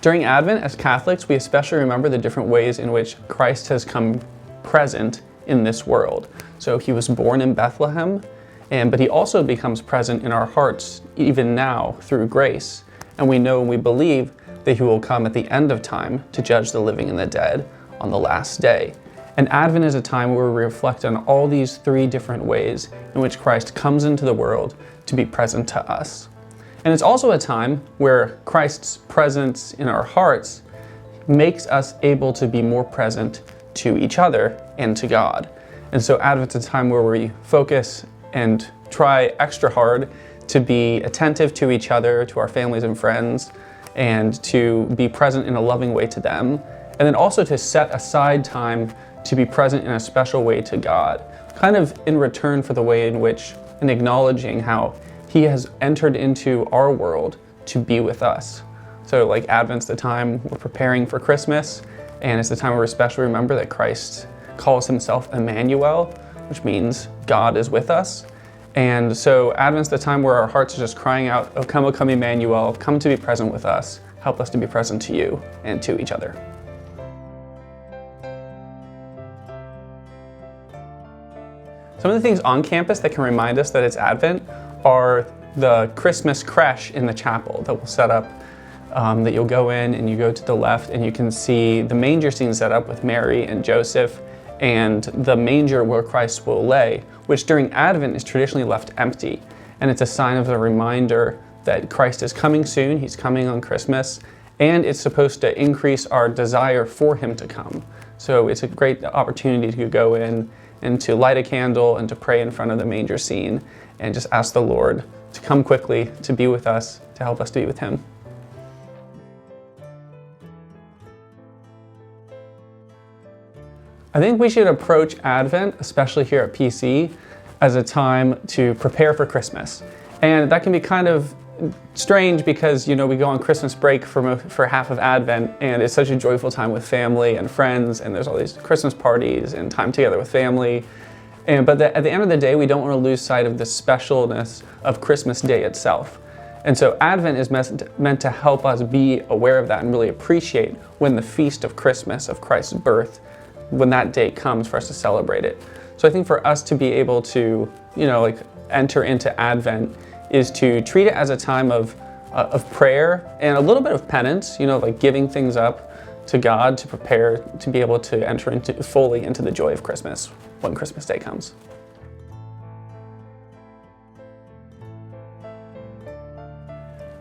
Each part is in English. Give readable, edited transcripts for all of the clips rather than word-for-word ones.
During Advent, as Catholics, we especially remember the different ways in which Christ has come present in this world. So he was born in Bethlehem, but he also becomes present in our hearts even now through grace. And we know and we believe that he will come at the end of time to judge the living and the dead on the last day. And Advent is a time where we reflect on all these three different ways in which Christ comes into the world to be present to us. And it's also a time where Christ's presence in our hearts makes us able to be more present to each other and to God. And so Advent's a time where we focus and try extra hard to be attentive to each other, to our families and friends, and to be present in a loving way to them. And then also to set aside time to be present in a special way to God, kind of in return for the way in which, and acknowledging how he has entered into our world to be with us. So like Advent's the time we're preparing for Christmas, and it's the time where we especially remember that Christ calls himself Emmanuel, which means God is with us. And so Advent's the time where our hearts are just crying out, "O come, Emmanuel, come to be present with us. Help us to be present to you and to each other." Some of the things on campus that can remind us that it's Advent are the Christmas creche in the chapel that we'll set up, that you'll go in and you go to the left and you can see the manger scene set up with Mary and Joseph and the manger where Christ will lay, which during Advent is traditionally left empty. And it's a sign of a reminder that Christ is coming soon, he's coming on Christmas, and it's supposed to increase our desire for him to come. So it's a great opportunity to go in and to light a candle and to pray in front of the manger scene and just ask the Lord to come quickly, to be with us, to help us to be with him. I think we should approach Advent, especially here at PC, as a time to prepare for Christmas. And that can be kind of strange because, we go on Christmas break for half of Advent, and it's such a joyful time with family and friends, and there's all these Christmas parties and time together with family. But at the end of the day, we don't want to lose sight of the specialness of Christmas Day itself. And so Advent is meant to help us be aware of that and really appreciate when the feast of Christmas, of Christ's birth, when that day comes for us to celebrate it. So I think for us to be able to, enter into Advent is to treat it as a time of prayer and a little bit of penance, like giving things up to God to prepare to be able to enter fully into the joy of Christmas when Christmas Day comes.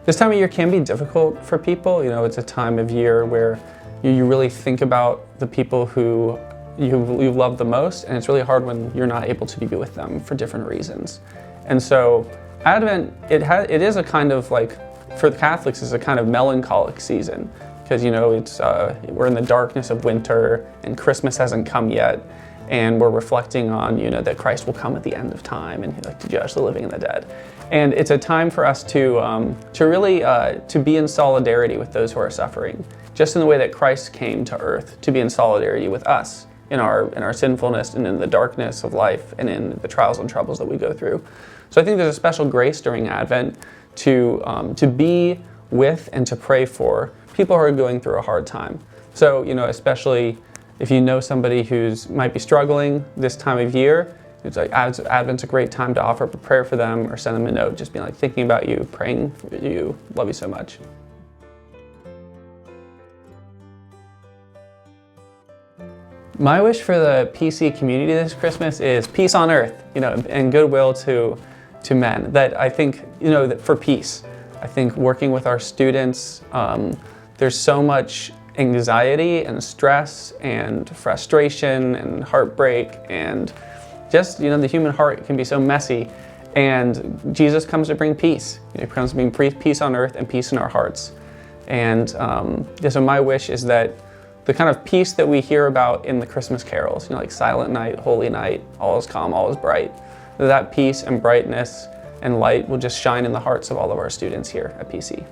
This time of year can be difficult for people. It's a time of year where you really think about the people who you love the most, and it's really hard when you're not able to be with them for different reasons. And so Advent, it is a kind of for the Catholics, it's a kind of melancholic season because we're in the darkness of winter and Christmas hasn't come yet, and we're reflecting on that Christ will come at the end of time and to judge the living and the dead. And it's a time for us to really to be in solidarity with those who are suffering, just in the way that Christ came to earth to be in solidarity with us in our sinfulness and in the darkness of life and in the trials and troubles that we go through. So I think there's a special grace during Advent to be with and to pray for people who are going through a hard time. So especially if you know somebody who's might be struggling this time of year, it's Advent's a great time to offer up a prayer for them or send them a note, just being thinking about you, praying for you, love you so much. My wish for the PC community this Christmas is peace on earth, and goodwill to men. That I think, that for peace. I think working with our students, there's so much anxiety and stress and frustration and heartbreak and just, the human heart can be so messy. And Jesus comes to bring peace. He comes to bring peace on earth and peace in our hearts. And so my wish is that the kind of peace that we hear about in the Christmas carols, like Silent Night, Holy Night, all is calm, all is bright, that peace and brightness and light will just shine in the hearts of all of our students here at PC.